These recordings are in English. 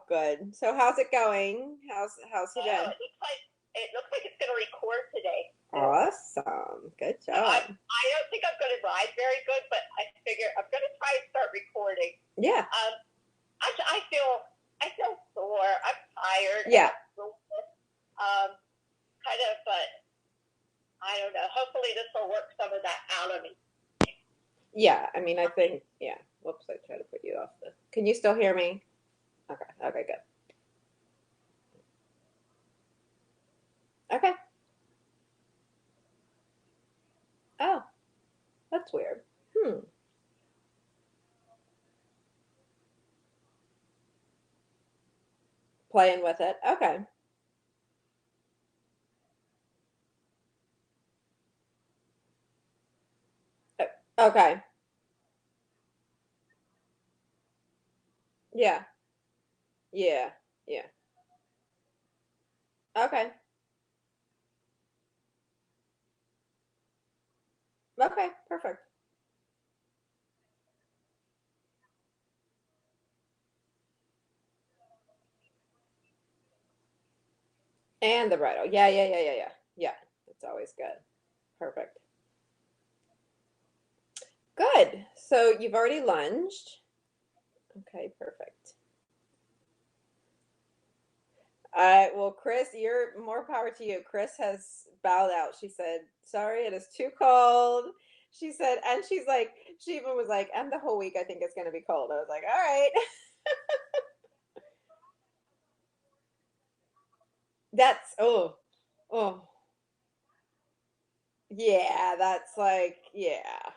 good. So how's it going? How's he been? It looks like it's going to record today. Awesome. Good I job. don't think I'm going to ride very good, but I figure I'm going to try and start recording. Yeah. I feel sore. I'm tired. Yeah. Kind of, but I don't know. Hopefully this will work some of that out of me. Yeah. I mean, I think, yeah. Whoops, I tried to put you off the. Can you still hear me? Okay. Okay, good. Okay. Oh, that's weird. Hmm. Playing with it. Okay. Okay. Yeah. Yeah. Yeah. Okay. Okay. Perfect. And the bridle. Yeah, yeah, yeah, yeah, yeah. Yeah. It's always good. Perfect. Good. So you've already lunged. Okay, perfect. Well, Chris, you're more power to you. Chris has bowed out. She said, "Sorry, it is too cold." She said, and she's like, she even was like, "And the whole week, I think it's going to be cold." I was like, "All right." That's oh, yeah. That's like, yeah.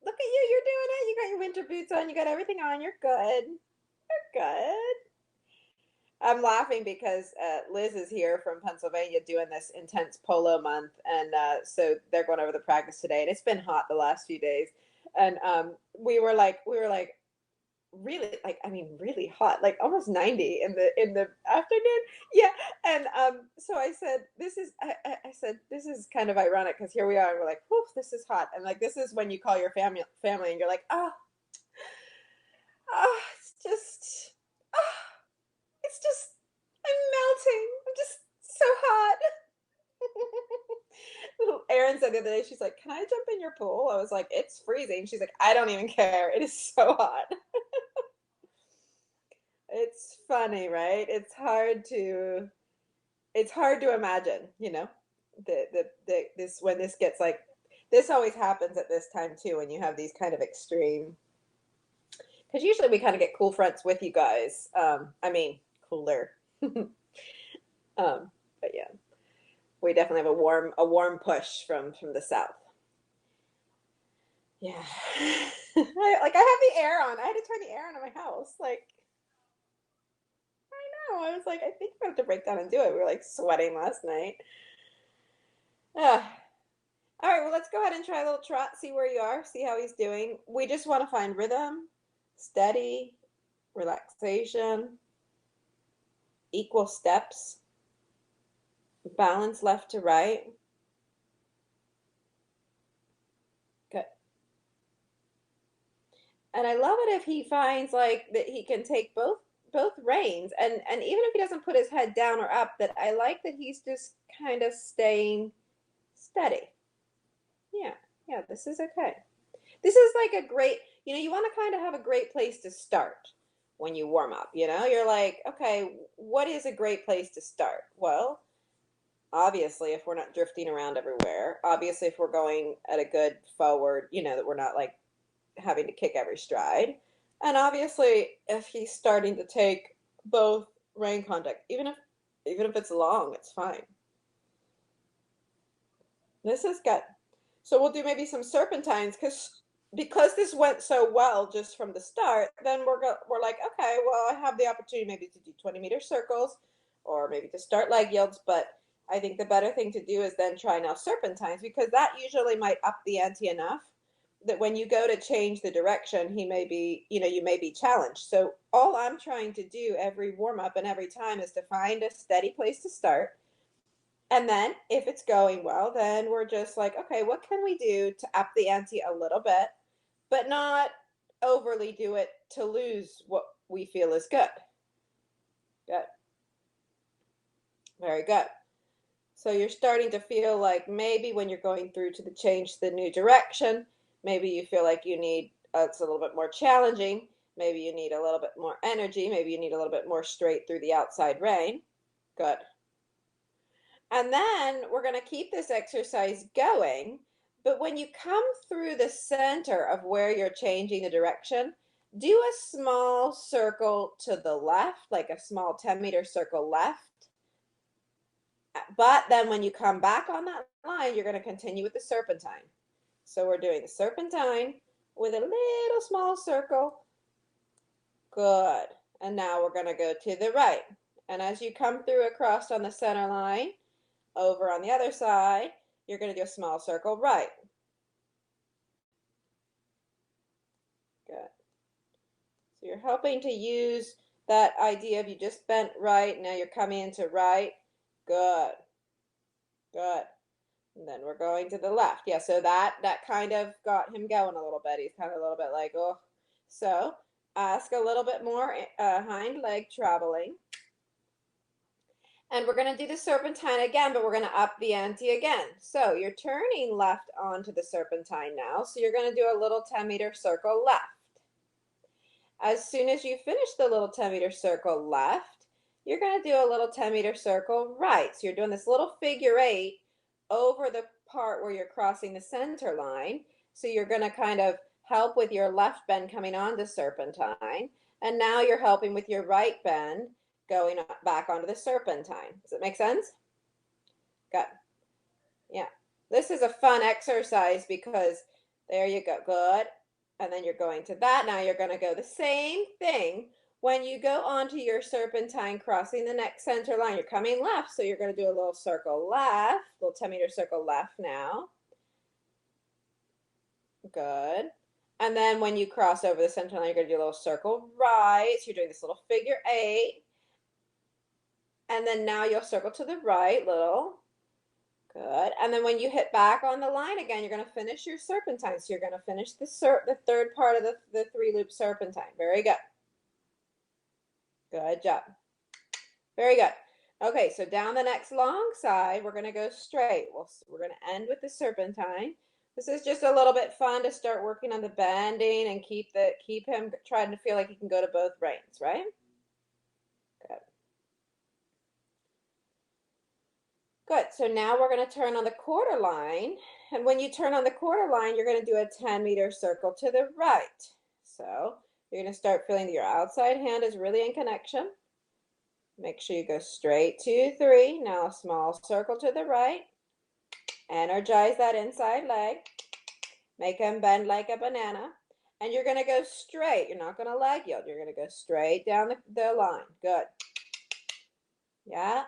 Look at you. You're doing it. You got your winter boots on. You got everything on. You're good. You're good. I'm laughing because Liz is here from Pennsylvania doing this intense polo month, and so they're going over the practice today, and it's been hot the last few days, and we were like really like I mean really hot, like almost 90 in the afternoon, yeah, and so I said I said this is kind of ironic because here we are, and we're like, whew, this is hot, and like this is when you call your family, and you're like, it's just. It's just, I'm melting. I'm just so hot. Erin said the other day, she's like, "Can I jump in your pool?" I was like, "It's freezing." She's like, "I don't even care. It is so hot." It's funny, right? It's hard to imagine, this when this gets like this always happens at this time too when you have these kind of extreme because usually we kind of get cool fronts with you guys. I mean, cooler. But yeah. We definitely have a warm push from the south. Yeah. I have the air on. I had to turn the air on in my house. Like, no, I was like, I think we have to break down and do it. We were like sweating last night. Ah. All right, well, let's go ahead and try a little trot, see where you are, see how he's doing. We just want to find rhythm, steady, relaxation, equal steps, balance left to right. Good. And I love it if he finds like that he can take both reins, and even if he doesn't put his head down or up, that I like that he's just kind of staying steady. Yeah, yeah, this is okay. This is like a great, you want to kind of have a great place to start when you warm up. You're like, okay, what is a great place to start? Well, obviously, if we're not drifting around everywhere, obviously, if we're going at a good forward, that we're not like having to kick every stride. And obviously, if he's starting to take both rein contact, even if it's long, it's fine. This is good. So we'll do maybe some serpentines because this went so well just from the start. Then we're like, okay, well, I have the opportunity maybe to do 20-meter circles, or maybe to start leg yields. But I think the better thing to do is then try now serpentines, because that usually might up the ante enough that when you go to change the direction, you may be challenged. So all I'm trying to do every warm up and every time is to find a steady place to start. And then if it's going well, then we're just like, okay, what can we do to up the ante a little bit, but not overly do it to lose what we feel is good. Good. Very good. So you're starting to feel like maybe when you're going through to the change to the new direction, maybe you feel like you need, it's a little bit more challenging. Maybe you need a little bit more energy. Maybe you need a little bit more straight through the outside rein. Good. And then we're going to keep this exercise going. But when you come through the center of where you're changing the direction, do a small circle to the left, like a small 10-meter circle left. But then when you come back on that line, you're going to continue with the serpentine. So we're doing the serpentine with a little small circle. Good. And now we're going to go to the right. And as you come through across on the center line, over on the other side, you're going to do a small circle right. Good. So you're helping to use that idea of you just bent right, now you're coming into right. Good. Good. And then we're going to the left. Yeah, so that kind of got him going a little bit. He's kind of a little bit like, oh. So ask a little bit more hind leg traveling. And we're going to do the serpentine again, but we're going to up the ante again. So you're turning left onto the serpentine now. So you're going to do a little 10-meter circle left. As soon as you finish the little 10-meter circle left, you're going to do a little 10-meter circle right. So you're doing this little figure 8 over the part where you're crossing the center line. So you're going to kind of help with your left bend coming onto serpentine. And now you're helping with your right bend going back onto the serpentine. Does it make sense? Good. Yeah. This is a fun exercise because there you go. Good. And then you're going to that. Now you're going to go the same thing when you go onto your serpentine crossing the next center line. You're coming left, so you're going to do a little circle left, little 10-meter circle left now. Good. And then when you cross over the center line, you're going to do a little circle right. So you're doing this little figure 8. And then now you'll circle to the right, little. Good. And then when you hit back on the line again, you're going to finish your serpentine. So you're going to finish the third part of the 3-loop serpentine. Very good. Good job. Very good. Okay, so down the next long side, we're going to go straight. We're going to end with the serpentine. This is just a little bit fun to start working on the bending and keep him trying to feel like he can go to both reins, right? Good. Good. So now we're going to turn on the quarter line. And when you turn on the quarter line, you're going to do a 10-meter circle to the right. So you're going to start feeling that your outside hand is really in connection. Make sure you go straight 2, 3. Now a small circle to the right. Energize that inside leg. Make him bend like a banana. And you're going to go straight. You're not going to leg yield. You're going to go straight down the line. Good. Yeah.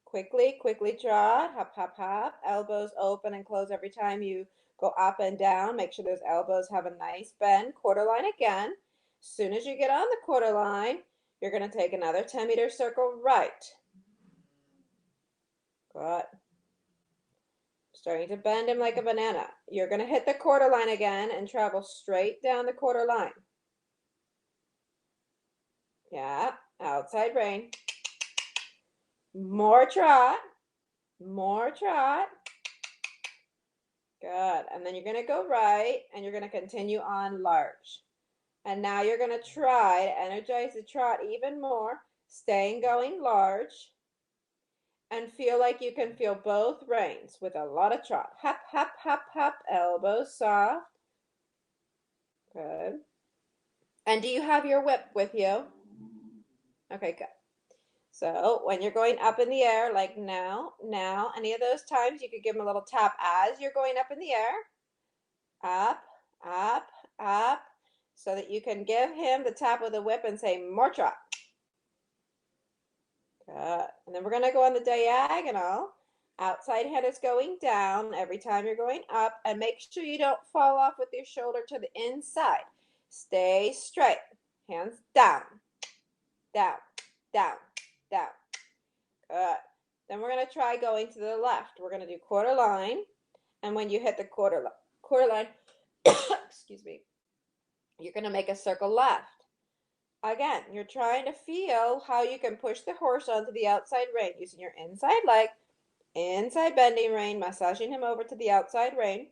Quickly trot. Hop, hop, hop. Elbows open and close every time you go up and down. Make sure those elbows have a nice bend. Quarter line again. As soon as you get on the quarter line, you're going to take another 10-meter circle right. Good. Starting to bend him like a banana. You're going to hit the quarter line again and travel straight down the quarter line. Yeah, outside rein. More trot. More trot. Good. And then you're going to go right and you're going to continue on large. And now you're going to try to energize the trot even more, staying going large. And feel like you can feel both reins with a lot of trot. Hop, hop, hop, hop, elbows soft. Good. And do you have your whip with you? Okay, good. So when you're going up in the air, like now, any of those times, you could give him a little tap as you're going up in the air. Up, up, up. So that you can give him the tap with the whip and say, more trot. Good. And then we're going to go on the diagonal. Outside head is going down every time you're going up. And make sure you don't fall off with your shoulder to the inside. Stay straight. Hands down. Down, down, down. Good. Then we're going to try going to the left. We're going to do quarter line. And when you hit the quarter line, excuse me, You're going to make a circle left. Again, you're trying to feel how you can push the horse onto the outside rein using your inside leg, inside bending rein, massaging him over to the outside rein.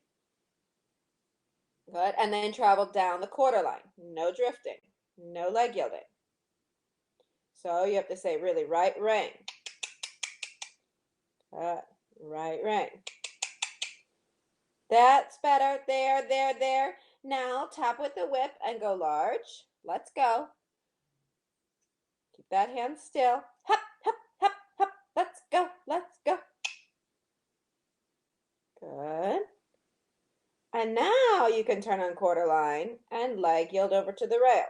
Good. And then travel down the quarter line. No drifting, no leg yielding. So you have to say really right rein. Good. Right rein. That's better. There, there, there. Now tap with the whip and go large. Let's go. Keep that hand still. Hop, hop, hop, hop. Let's go. Let's go. Good. And now you can turn on quarter line and leg yield over to the rail.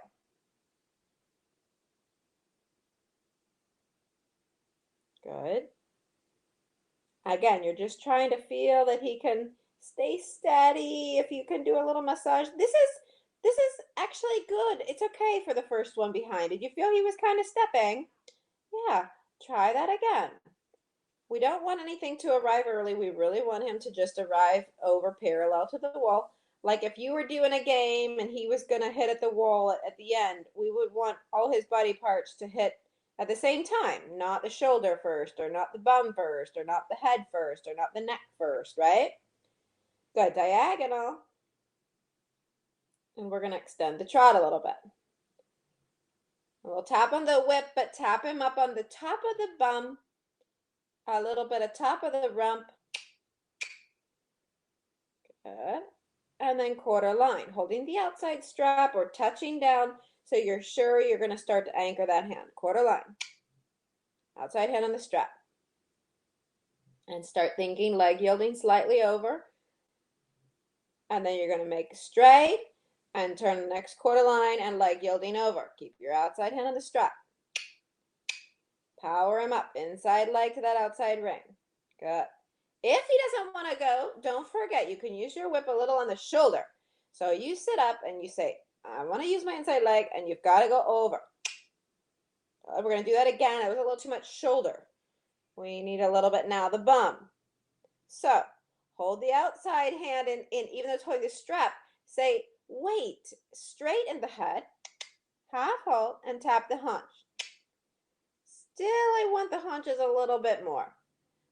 Good. Again, you're just trying to feel that he can stay steady. If you can do a little massage. This is actually good. It's okay for the first one behind. Did you feel he was kind of stepping? Yeah, try that again. We don't want anything to arrive early. We really want him to just arrive over parallel to the wall. Like if you were doing a game and he was going to hit at the wall at the end, we would want all his body parts to hit at the same time, not the shoulder first, or not the bum first, or not the head first, or not the neck first, right? Good, diagonal. And we're going to extend the trot a little bit. And we'll tap on the whip, but tap him up on the top of the bum, a little bit of top of the rump. Good. And then quarter line, holding the outside strap or touching down so you're sure you're going to start to anchor that hand. Quarter line. Outside hand on the strap. And start thinking leg yielding slightly over. And then you're going to make straight and turn the next quarter line and leg yielding over. Keep your outside hand on the strap. Power him up, inside leg to that outside ring. Good. If he doesn't want to go, don't forget, you can use your whip a little on the shoulder. So you sit up and you say, I want to use my inside leg, and you've got to go over. We're going to do that again. It was a little too much shoulder. We need a little bit now, the bum. So hold the outside hand in even though it's holding the strap. Say, wait, straighten the head, half hold, and tap the haunch. Still, I want the haunches a little bit more.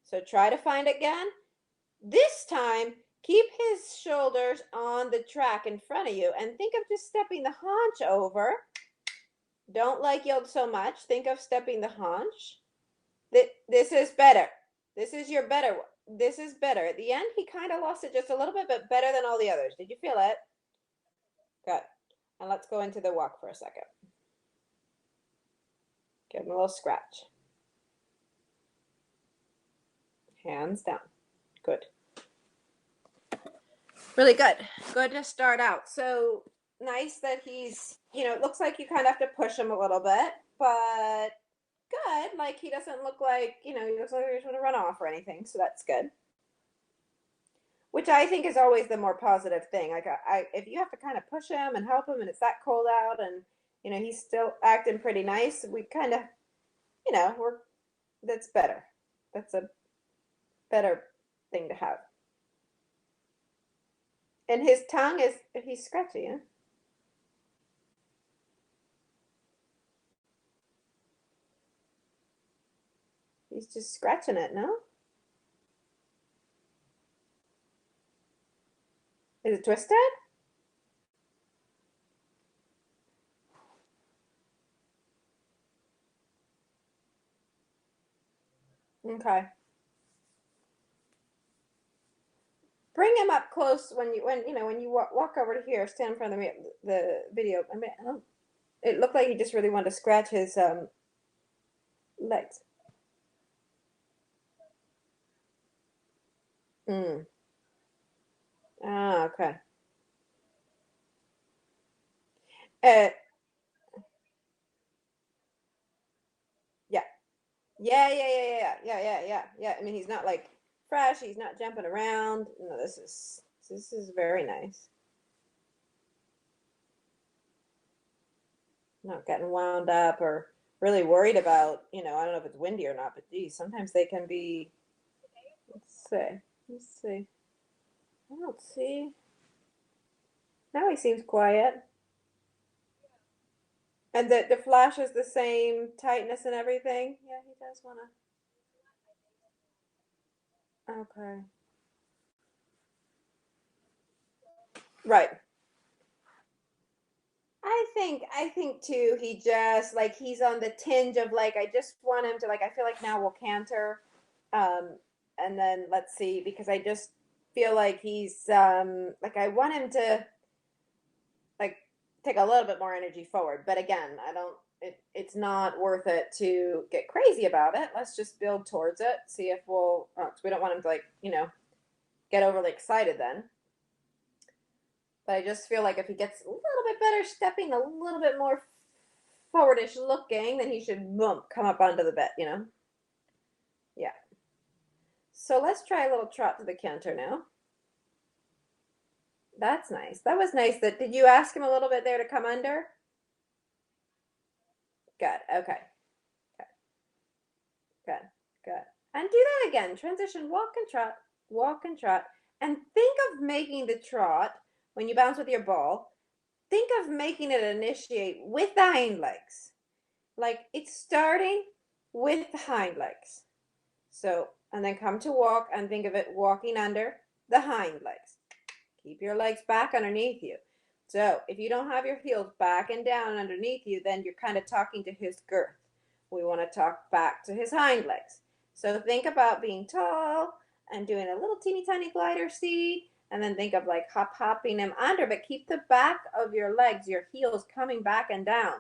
So try to find again. This time, keep his shoulders on the track in front of you and think of just stepping the haunch over. Don't leg yield so much. Think of stepping the haunch. This is better. This is your better one. This is better. At the end, he kind of lost it just a little bit, but better than all the others. Did you feel it? Good. And let's go into the walk for a second. Give him a little scratch. Hands down. Good. Really good. Good to start out. So nice that he's, it looks like you kind of have to push him a little bit, but good. Like he doesn't look like, he looks like he's going to run off or anything. So that's good. Which I think is always the more positive thing. Like if you have to kind of push him and help him and it's that cold out and, he's still acting pretty nice, we kind of, that's better. That's a better thing to have. And his tongue he's scratchy, huh? He's just scratching it, no? Is it twisted? Okay. Bring him up close when you walk over to here, stand in front of the video. I mean, it looked like he just really wanted to scratch his legs. Ah, okay. Uh, yeah. Yeah. I mean, he's not like fresh. He's not jumping around. No, this is very nice. Not getting wound up or really worried about, I don't know if it's windy or not, but geez, sometimes they can be. Let's see. I don't see. Now he seems quiet. And the flash is the same tightness and everything? Yeah, he does want to. Okay. Right. I think too, he just like he's on the tinge of like I just want him to like I feel like now we'll canter. And then let's see, because I just feel like he's like I want him to like take a little bit more energy forward. But again, I don't it's not worth it to get crazy about it. Let's just build towards it. See if we'll 'cause we don't want him to like, get overly excited then. But I just feel like if he gets a little bit better stepping, a little bit more forwardish looking, then he should boom, come up onto the bed. Yeah. So let's try a little trot to the canter now. That's nice. That was nice. Did you ask him a little bit there to come under? Good. Okay. Good. Good. Good. And do that again. Transition, walk and trot. And think of making the trot when you bounce with your ball. Think of making it initiate with the hind legs. Like it's starting with the hind legs. So, and then come to walk and think of it walking under the hind legs. Keep your legs back underneath you. So, if you don't have your heels back and down underneath you, then you're kind of talking to his girth. We want to talk back to his hind legs. So, think about being tall and doing a little teeny tiny glider seat. And then think of like hopping him under, but keep the back of your legs, your heels coming back and down.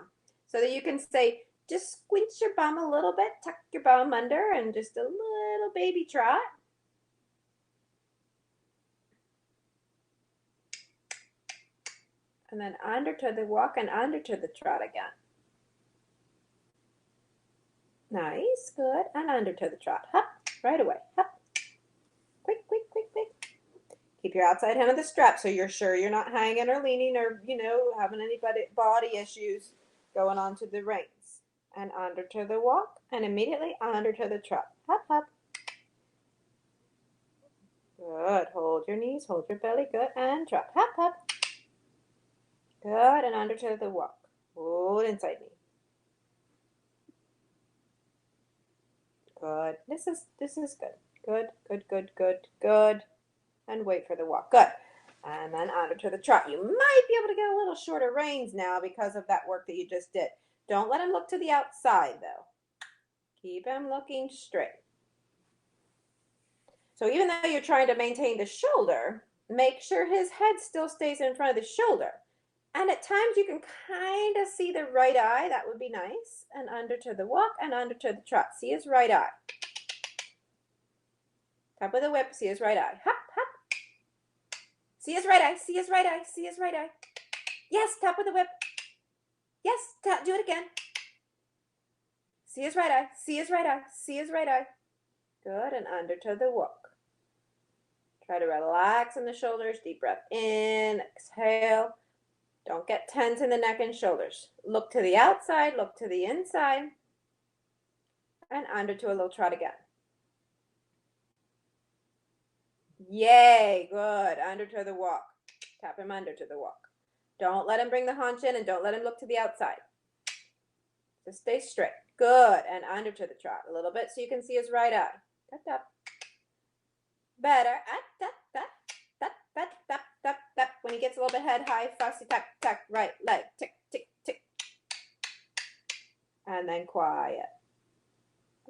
So that you can say, just squinch your bum a little bit, tuck your bum under, and just a little baby trot. And then under to the walk and under to the trot again. Nice, good. And under to the trot. Hop, right away. Hop. Quick, quick, quick, quick. Keep your outside hand on the strap so you're sure you're not hanging or leaning or, having any body issues going on to the reins. And under to the walk and immediately under to the trot. Hop, hop. Good. Hold your knees, hold your belly. Good. And trot. Hop, hop. Good. And under to the walk. Hold inside knee. Good. This is good. Good, good, good, good, good. And wait for the walk. Good. And then under to the trot. You might be able to get a little shorter reins now because of that work that you just did. Don't let him look to the outside though. Keep him looking straight. So even though you're trying to maintain the shoulder, make sure his head still stays in front of the shoulder. And at times you can kind of see the right eye. That would be nice. And under to the walk and under to the trot. See his right eye. Top of the whip. See his right eye. Hop, hop. See his right eye. See his right eye. See his right eye. Yes, top of the whip. Yes, do it again. See his right eye. See his right eye. See his right eye. Good. And under to the walk. Try to relax in the shoulders. Deep breath in. Exhale. Don't get tense in the neck and shoulders. Look to the outside, look to the inside, and under to a little trot again. Yay, good. Under to the walk. Tap him under to the walk. Don't let him bring the haunch in and don't let him look to the outside. Just stay straight. Good. And under to the trot a little bit so you can see his right eye. Tap, tap. Better. Tap, tap. Tap, tap, tap, tap, tap. When he gets a little bit head high, fussy, tap, tap, right leg, tick, tick, tick. And then quiet.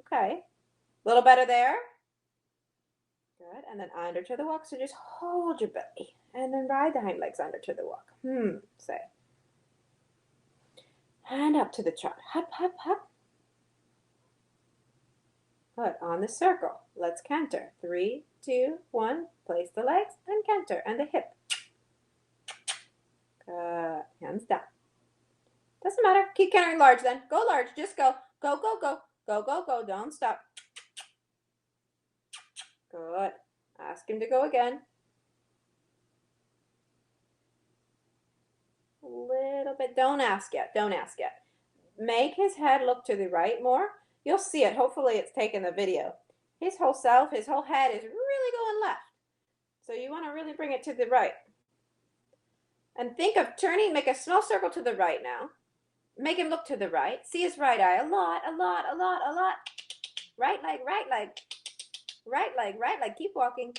Okay. A little better there. Good. And then under to the walk. So just hold your belly. And then ride the hind legs under to the walk. Say. And up to the trot. Hop, hop, hop. Good. On the circle. Let's canter. 3, 2, 1. Place the legs and canter. And the hip. Good. Hands down. Doesn't matter. Keep cantering large then. Go large. Just go. Go, go, go. Go, go, go. Don't stop. Good. Ask him to go again. A little bit. Don't ask yet. Don't ask yet. Make his head look to the right more. You'll see it. Hopefully it's taken the video. His whole self, his whole head is really going left. So you want to really bring it to the right. And think of turning, make a small circle to the right now. Make him look to the right. See his right eye a lot, a lot, a lot, a lot. Right leg, right leg, right leg, right leg. Keep walking,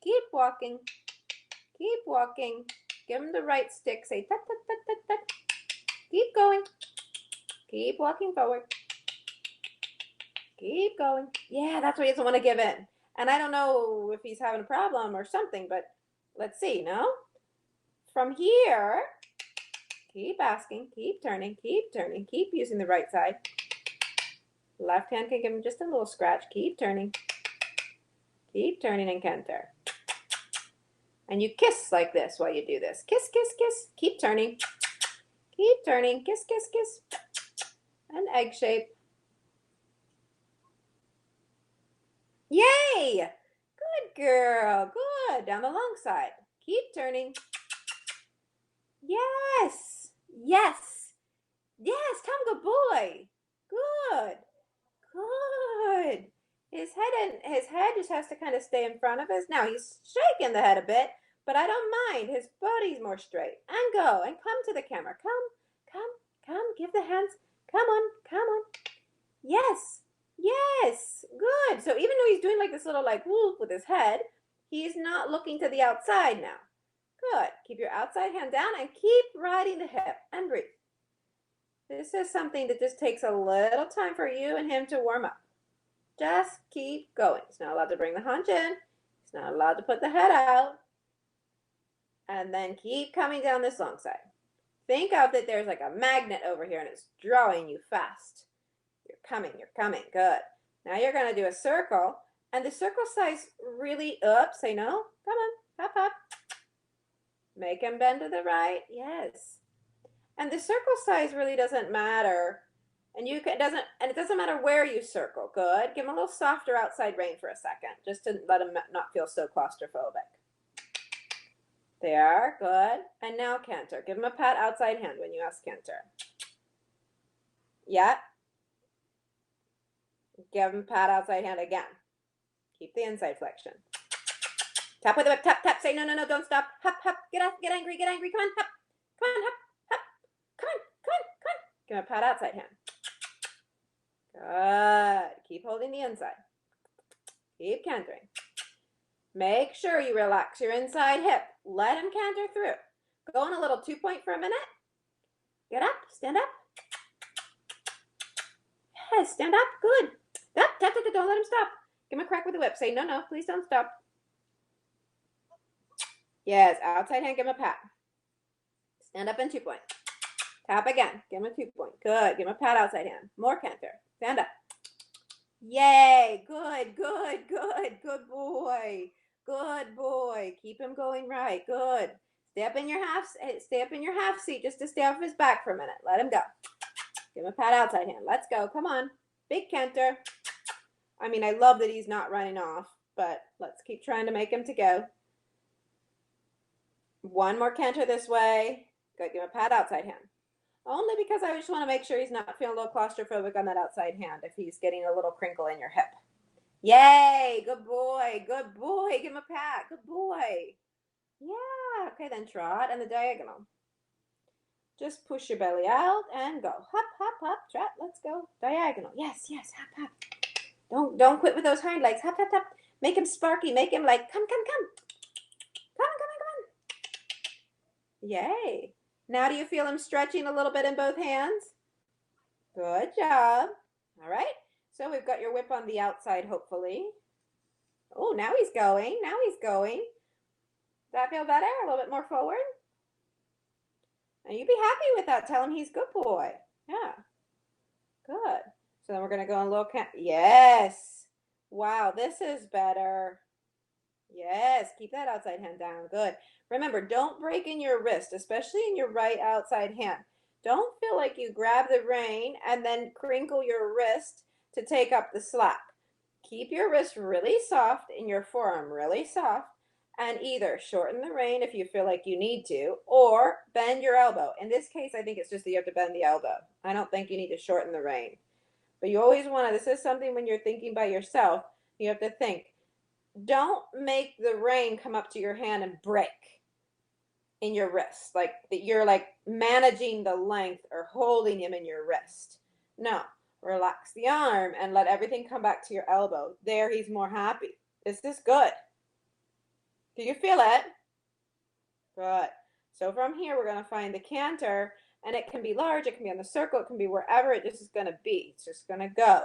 keep walking, keep walking. Give him the right stick. Say tut, tut, tut, tut, tut. Keep going. Keep walking forward. Keep going. Yeah, that's why he doesn't want to give in. And I don't know if he's having a problem or something, but let's see, no? From here, keep asking, keep turning, keep using the right side. Left hand can give him just a little scratch. Keep turning and canter. And you kiss like this while you do this. Kiss, kiss, kiss. Keep turning, kiss, kiss, kiss. An egg shape. Yay! Good girl. Good. Down the long side. Keep turning. Yes. Yes. Yes. Tom, good boy. Good. Good. His head just has to kind of stay in front of us. Now he's shaking the head a bit, but I don't mind. His body's more straight. And go and come to the camera. Come. Give the hands. Come on. Yes. Yes. Good. So even though he's doing like this little like whoop with his head, he's not looking to the outside now. Good. Keep your outside hand down and keep riding the hip and breathe. This is something that just takes a little time for you and him to warm up. Just keep going. He's not allowed to bring the haunch in. He's not allowed to put the head out. And then keep coming down this long side. Think of that there's like a magnet over here and it's drawing you fast. You're coming. Good. Now you're going to do a circle. And the circle size really up. Say no. Come on. Hop. Make him bend to the right. Yes. And the circle size really doesn't matter. And it doesn't matter where you circle. Good. Give him a little softer outside rein for a second, just to let him not feel so claustrophobic. There. Good. And now canter. Give him a pat outside hand when you ask canter. Yeah. Give him a pat outside hand again. Keep the inside flexion. Tap with the whip. Tap. Say no. Don't stop. Hop. Get up. Get angry. Come on. Hop. Come on. Give him a pat outside hand. Good. Keep holding the inside. Keep cantering. Make sure you relax your inside hip. Let him canter through. Go on a little 2-point for a minute. Get up. Stand up. Yes, stand up. Good. Tap. Don't let him stop. Give him a crack with the whip. Say no. Please don't stop. Yes, outside hand. Give him a pat. Stand up in 2-point. Tap again. Give him a 2-point. Good. Give him a pat outside hand. More canter. Stand up. Yay. Good boy. Good boy. Keep him going right. Good. Stay up in your half seat just to stay off his back for a minute. Let him go. Give him a pat outside hand. Let's go. Come on. Big canter. I mean, I love that he's not running off, but let's keep trying to make him to go. One more canter this way. Good. Give him a pat outside hand. Only because I just want to make sure he's not feeling a little claustrophobic on that outside hand if he's getting a little crinkle in your hip. Yay, good boy. Give him a pat. Good boy. Yeah, okay, then trot and the diagonal. Just push your belly out and go. Hop, trot, let's go. Diagonal. Yes, hop. Don't quit with those hind legs. Hop. Make him sparky. Make him like, come. Come on. Yay. Now do you feel him stretching a little bit in both hands? Good job. All right. So we've got your whip on the outside, hopefully. Oh, now he's going. Does that feel better? A little bit more forward? And you be happy with that. Tell him he's good boy. Yeah. Good. So then we're going to go on a little Yes. Wow, this is better. Yes, keep that outside hand down. Good. Remember, don't break in your wrist, especially in your right outside hand. Don't feel like you grab the rein and then crinkle your wrist to take up the slack. Keep your wrist really soft and your forearm really soft, and either shorten the rein if you feel like you need to, or bend your elbow. In this case, I think it's just that you have to bend the elbow. I don't think you need to shorten the rein. But you always want to, this is something when you're thinking by yourself, you have to think, don't make the rein come up to your hand and break. in your wrist, like that you're like managing the length or holding him in your wrist. No, relax the arm and let everything come back to your elbow. There, he's more happy. This is good. Do you feel it? Good. So from here, we're going to find the canter, and it can be large, it can be on the circle, it can be wherever it just is going to be. It's just going to go.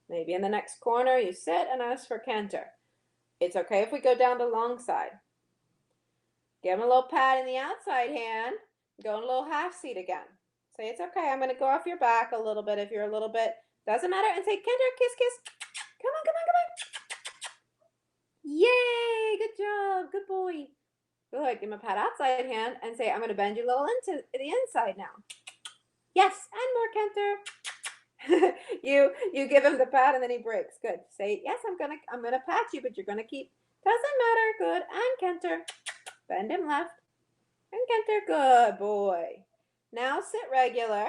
Maybe in the next corner, you sit and ask for canter. It's okay if we go down the long side. Give him a little pat in the outside hand. Go in a little half seat again. Say, it's okay, I'm going to go off your back a little bit if you're a little bit. Doesn't matter. And say, canter, kiss, kiss. Come on, come on, come on. Yay, good job, good boy. Good, give him a pat outside hand and say, I'm going to bend you a little into the inside now. Yes, and more, canter. you give him the pat and then he breaks. Good. Say, yes, I'm gonna pat you, but you're gonna keep. Doesn't matter. Good. And canter. Bend him left. And canter. Good boy. Now sit regular.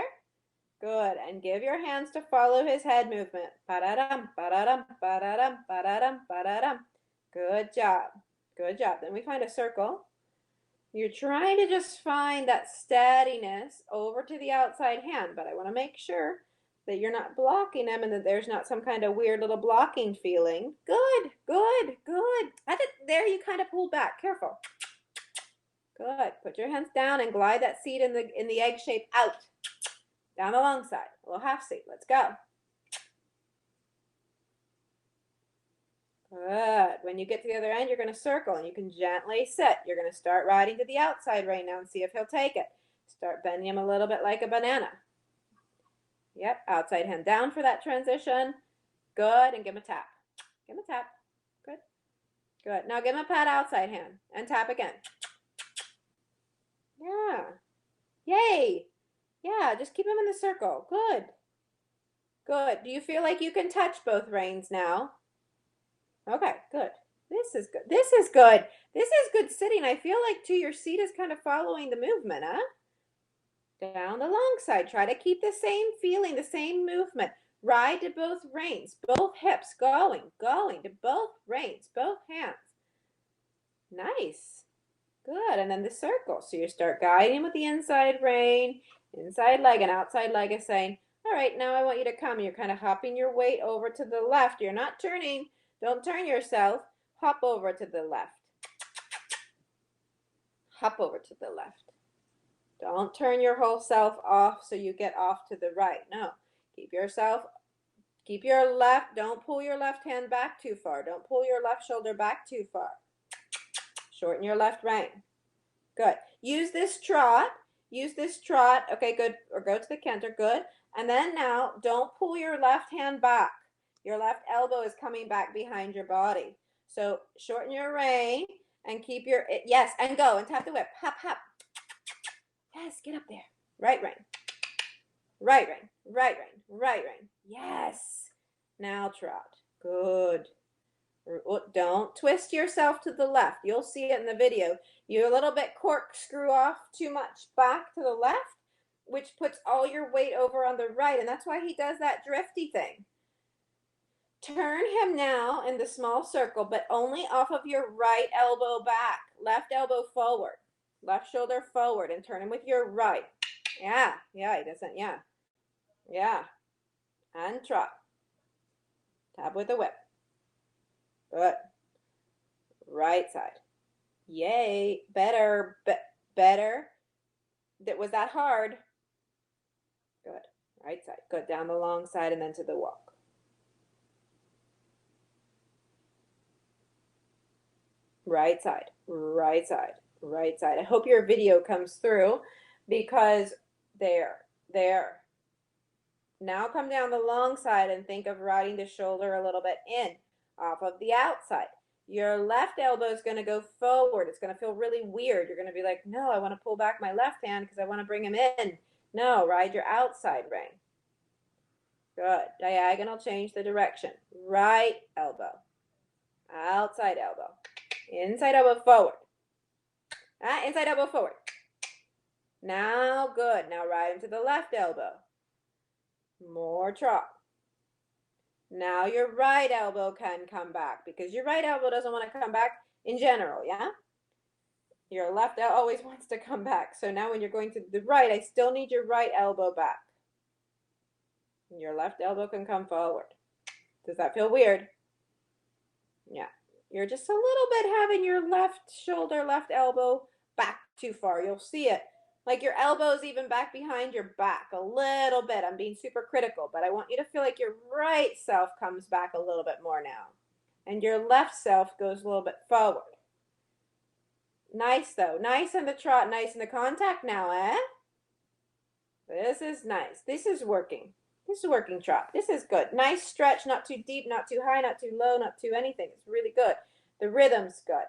Good. And give your hands to follow his head movement. Ba-da-dum, ba-da-dum, ba-da-dum, ba-da-dum, ba-da-dum. Good job. Good job. Then we find a circle. You're trying to just find that steadiness over to the outside hand, but I want to make sure that you're not blocking them and that there's not some kind of weird little blocking feeling. Good, good, good. There you kind of pulled back. Careful. Good. Put your hands down and glide that seat in the egg shape out. Down the long side. A little half seat. Let's go. Good. When you get to the other end, you're going to circle and you can gently sit. You're going to start riding to the outside right now and see if he'll take it. Start bending him a little bit like a banana. Yep, outside hand down for that transition. Good, and give him a tap. Give him a tap. Good. Good. Now give him a pat outside hand and tap again. Yeah. Yay. Yeah, just keep him in the circle. Good. Good. Do you feel like you can touch both reins now? Okay, good. This is good. This is good. This is good sitting. I feel like too your seat is kind of following the movement, huh? Down the long side. Try to keep the same feeling, the same movement. Ride to both reins, both hips, going to both reins, both hands. Nice. Good. And then the circle. So you start guiding with the inside rein, inside leg, and outside leg is saying, all right, now I want you to come. You're kind of hopping your weight over to the left. You're not turning. Don't turn yourself. Hop over to the left. Hop over to the left. Don't turn your whole self off so you get off to the right. No. Keep your left, don't pull your left hand back too far. Don't pull your left shoulder back too far. Shorten your left rein. Good. Use this trot. Okay, good. Or go to the canter. Good. And then now, don't pull your left hand back. Your left elbow is coming back behind your body. So shorten your rein and keep your, yes, and go and tap the whip. Hop, hop. Yes, get up there. Right rein. Right rein. Right rein. Right rein. Yes. Now trot. Good. Don't twist yourself to the left. You'll see it in the video. You're a little bit corkscrew off too much back to the left, which puts all your weight over on the right. And that's why he does that drifty thing. Turn him now in the small circle, but only off of your right elbow back. Left elbow forward. Left shoulder forward and turn him with your right. Yeah, he doesn't, yeah. And trot. Tap with the whip. Good. Right side. Yay. Better. Was that hard? Good. Right side. Good. Down the long side and then to the walk. Right side. Right side. Right side. I hope your video comes through because there. Now come down the long side and think of riding the shoulder a little bit in off of the outside. Your left elbow is going to go forward. It's going to feel really weird. You're going to be like, no, I want to pull back my left hand because I want to bring him in. No, ride your outside rein. Good. Diagonal, change the direction. Right elbow. Outside elbow. Inside elbow forward. Inside elbow forward. Now, good. Now ride him to the left elbow. More trot. Now your right elbow can come back because your right elbow doesn't want to come back in general, yeah? Your left always wants to come back. So now when you're going to the right, I still need your right elbow back. Your left elbow can come forward. Does that feel weird? Yeah. You're just a little bit having your left shoulder, left elbow back too far. You'll see it. Like your elbow's even back behind your back a little bit. I'm being super critical, but I want you to feel like your right self comes back a little bit more now. And your left self goes a little bit forward. Nice though. Nice in the trot, nice in the contact now, eh? This is nice. This is working. This is working trot. This is good. Nice stretch, not too deep, not too high, not too low, not too anything. It's really good. The rhythm's good.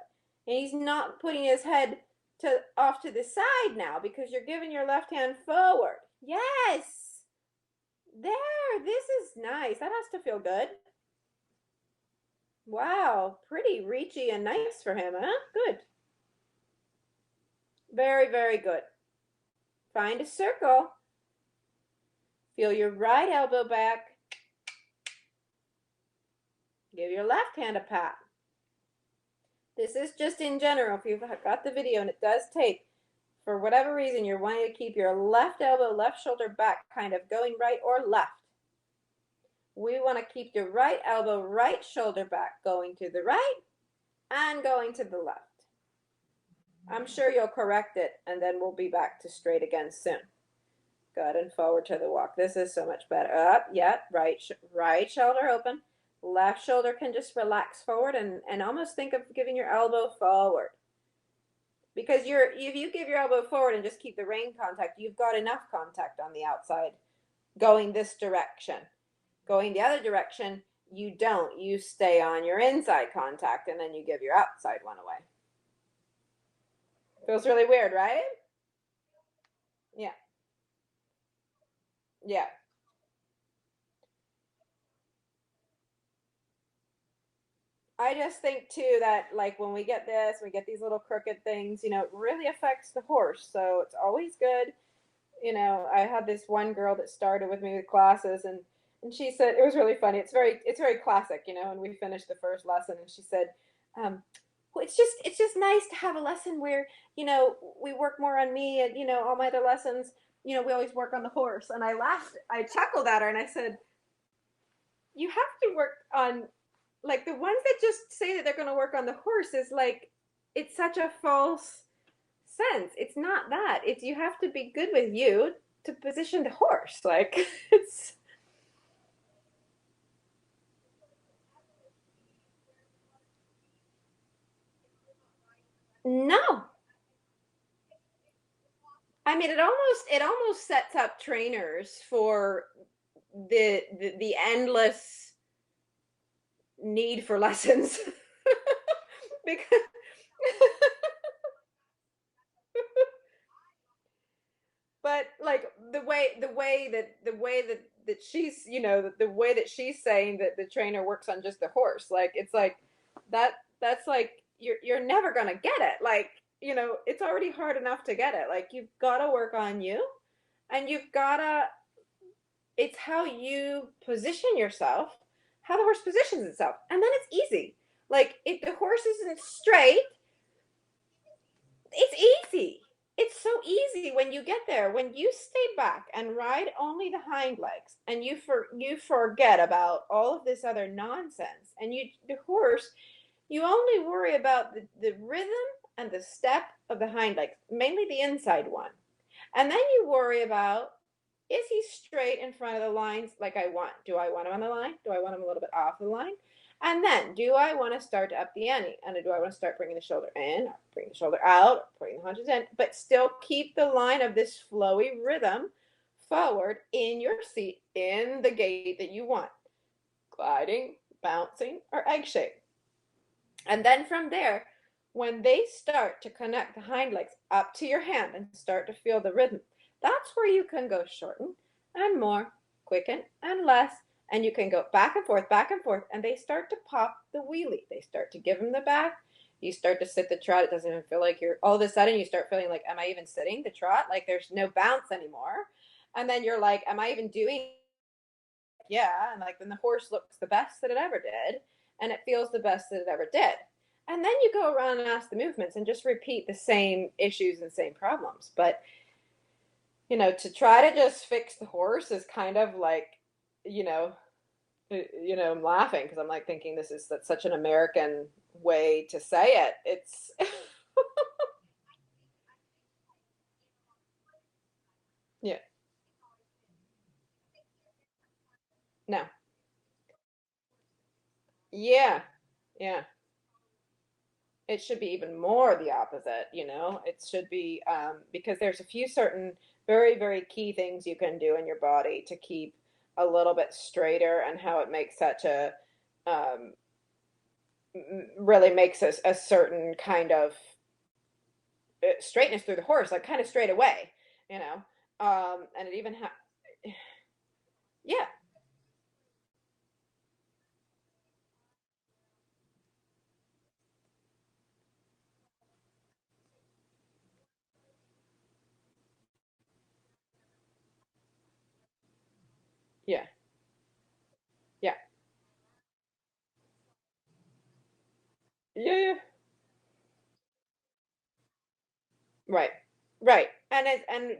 And he's not putting his head to off to the side now because you're giving your left hand forward. Yes. There. This is nice. That has to feel good. Wow. Pretty reachy and nice for him, huh? Good. Very, very good. Find a circle. Feel your right elbow back. Give your left hand a pat. This is just in general. If you've got the video and it does take, for whatever reason, you're wanting to keep your left elbow, left shoulder back, kind of going right or left. We want to keep your right elbow, right shoulder back, going to the right and going to the left. I'm sure you'll correct it and then we'll be back to straight again soon. Good, and forward to the walk. This is so much better. Up, yeah, right shoulder open. Left shoulder can just relax forward and almost think of giving your elbow forward. Because if you give your elbow forward and just keep the rein contact, you've got enough contact on the outside going this direction. Going the other direction, you don't. You stay on your inside contact and then you give your outside one away. Feels really weird, right? Yeah. Yeah. I just think too that like when we get this, we get these little crooked things, it really affects the horse. So it's always good. I had this one girl that started with me with classes and she said it was really funny. It's very classic, and we finished the first lesson and she said, well, it's just nice to have a lesson where, we work more on me and, all my other lessons, we always work on the horse. And I laughed, I chuckled at her and I said, you have to work on like the ones that just say that they're going to work on the horse is like it's such a false sense. It's not that. It's you have to be good with you to position the horse. Like it's no. I mean it almost sets up trainers for the endless need for lessons because but like the way that she's the way that she's saying that the trainer works on just the horse like it's like that's like you're never gonna get it like it's already hard enough to get it like you've got to work on you and you've got to it's how you position yourself how the horse positions itself and then it's easy like if the horse isn't straight it's easy. It's so easy when you get there. When you stay back and ride only the hind legs and you forget about all of this other nonsense and the horse you only worry about the rhythm and the step of the hind legs, mainly the inside one. And then you worry about is he straight in front of the lines like I want? Do I want him on the line? Do I want him a little bit off the line? And then, do I want to start to up the ante? And do I want to start bringing the shoulder in, bring the shoulder out, bring the haunches in, but still keep the line of this flowy rhythm forward in your seat in the gait that you want, gliding, bouncing, or egg shape. And then from there, when they start to connect the hind legs up to your hand and start to feel the rhythm, that's where you can go shorten and more, quicken and less, and you can go back and forth, and they start to pop the wheelie. They start to give them the back. You start to sit the trot. It doesn't even feel like you're, all of a sudden you start feeling like, am I even sitting the trot? Like there's no bounce anymore. And then you're like, am I even doing, yeah. And like, then the horse looks the best that it ever did. And it feels the best that it ever did. And then you go around and ask the movements and just repeat the same issues and same problems. But to try to just fix the horse is kind of like, you know, I'm laughing because I'm like thinking that's such an American way to say it. It's yeah, no, yeah, yeah. It should be even more the opposite. It should be because there's a few certain very, very key things you can do in your body to keep a little bit straighter and how it makes such um, really makes a certain kind of straightness through the horse, like kind of straight away, you know. And it even yeah, yeah, yeah, yeah, yeah. Right. Right. And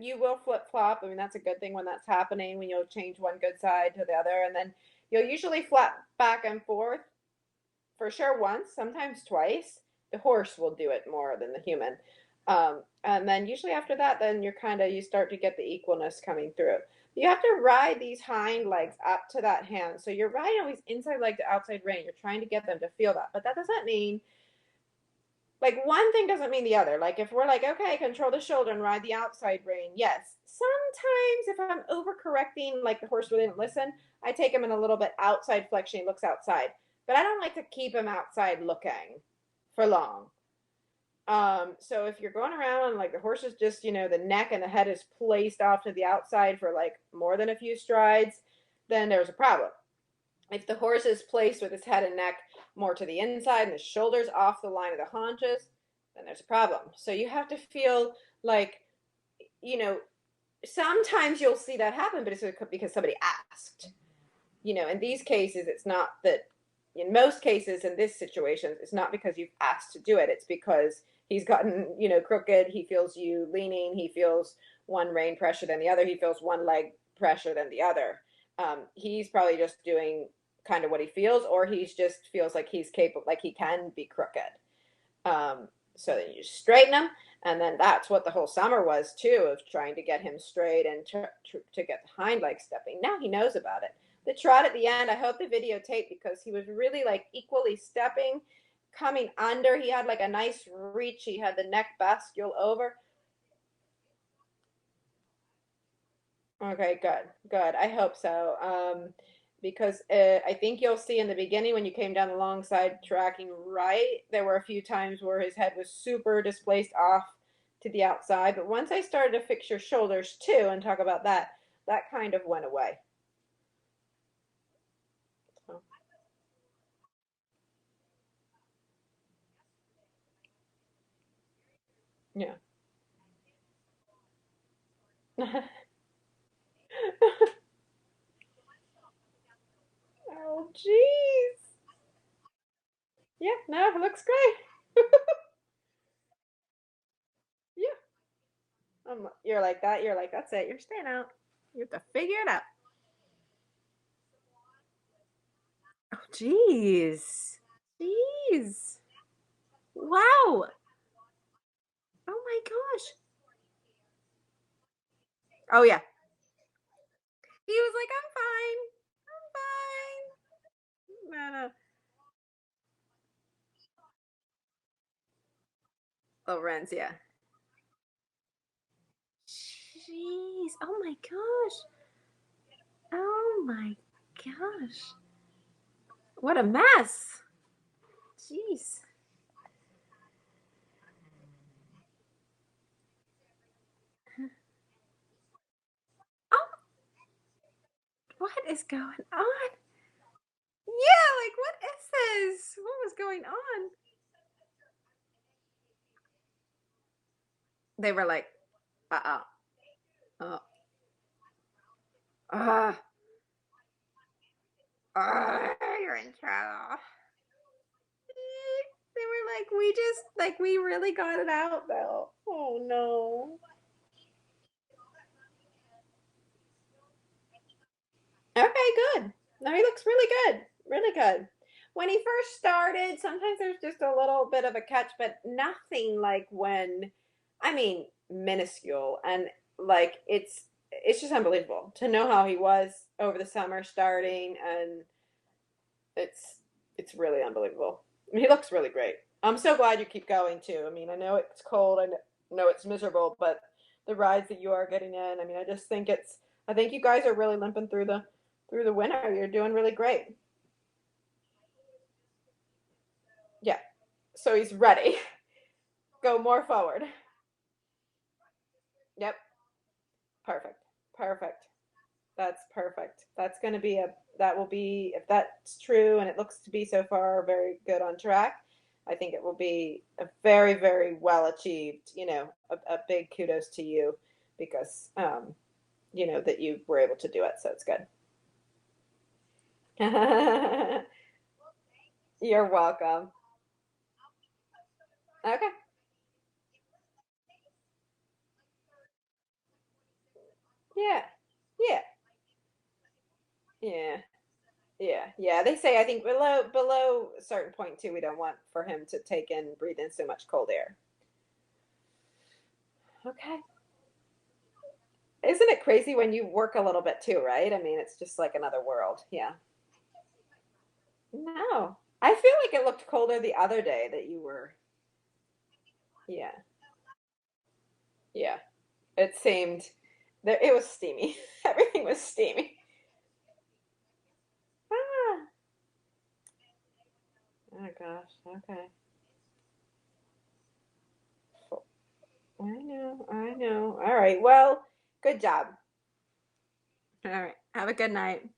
you will flip flop. I mean, that's a good thing when that's happening, when you'll change one good side to the other, and then you'll usually flap back and forth for sure once, sometimes twice. The horse will do it more than the human. And then usually after that, then you start to get the equalness coming through. You have to ride these hind legs up to that hand. So you're riding always inside leg to outside rein. You're trying to get them to feel that. But that doesn't mean like one thing doesn't mean the other. Like if we're like, okay, control the shoulder and ride the outside rein, yes. Sometimes if I'm overcorrecting, like the horse really didn't listen, I take him in a little bit outside flexion, he looks outside. But I don't like to keep him outside looking for long. So if you're going around and like the horse is just, the neck and the head is placed off to the outside for like more than a few strides, then there's a problem. If the horse is placed with his head and neck more to the inside and the shoulders off the line of the haunches, then there's a problem. So you have to feel like, you know, sometimes you'll see that happen, but it's because somebody asked. In these cases, it's not that, in most cases, in this situation, it's not because you've asked to do it. It's because he's gotten, crooked. He feels you leaning. He feels one rein pressure than the other. He feels one leg pressure than the other. He's probably just doing kind of what he feels, or he's just feels like he's capable, like he can be crooked. So then you straighten him, and then that's what the whole summer was too, of trying to get him straight and to get the hind leg stepping. Now he knows about it. The trot at the end, I hope the videotape, because he was really like equally stepping, coming under. He had like a nice reach. He had the neck bascule over. Okay, good, good. I hope so. Because I think you'll see in the beginning when you came down the long side tracking right, there were a few times where his head was super displaced off to the outside. But once I started to fix your shoulders too and talk about that, that kind of went away. So, yeah. Oh, jeez. Yeah, no, it looks great. Yeah. You're like that. You're like, that's it. You're staying out. You have to figure it out. Oh, jeez. Jeez. Wow. Oh my gosh. Oh yeah. He was like, I'm fine. I'm fine. No, no. Oh, Renz, yeah. Jeez. Oh my gosh. Oh my gosh. What a mess. Jeez. Oh, what is going on? Yeah, like what is this? What was going on? They were like, uh-uh. Uh, uh, you're in trouble. They were like we just like we really got it out though. Oh no. Okay, good. No, he looks really good. Really good. When he first started, sometimes there's just a little bit of a catch, but nothing like when, I mean, minuscule. And like it's just unbelievable to know how he was over the summer starting, and it's it's really unbelievable. I mean, he looks really great. I'm so glad you keep going too. I mean, I know it's cold, I know it's miserable, but the rides that you are getting in, I mean, I just think it's I think you guys are really limping through the winter. You're doing really great. Yeah. So he's ready. Go more forward. Yep. Perfect. Perfect. That's perfect. That's going to be a that will be if that's true and it looks to be so far very good on track. I think it will be a very very well achieved. A big kudos to you because that you were able to do it. So it's good. You're welcome. Okay. Yeah. Yeah. Yeah. Yeah. They say I think below a certain point too, we don't want for him to take in breathe in so much cold air. Okay. Isn't it crazy when you work a little bit too, right? I mean, it's just like another world. Yeah. No. I feel like it looked colder the other day that you were. Yeah. Yeah. It seemed that it was steamy. Everything was steamy. Ah. Oh gosh. Okay. I know. I know. All right. Well, good job. All right. Have a good night.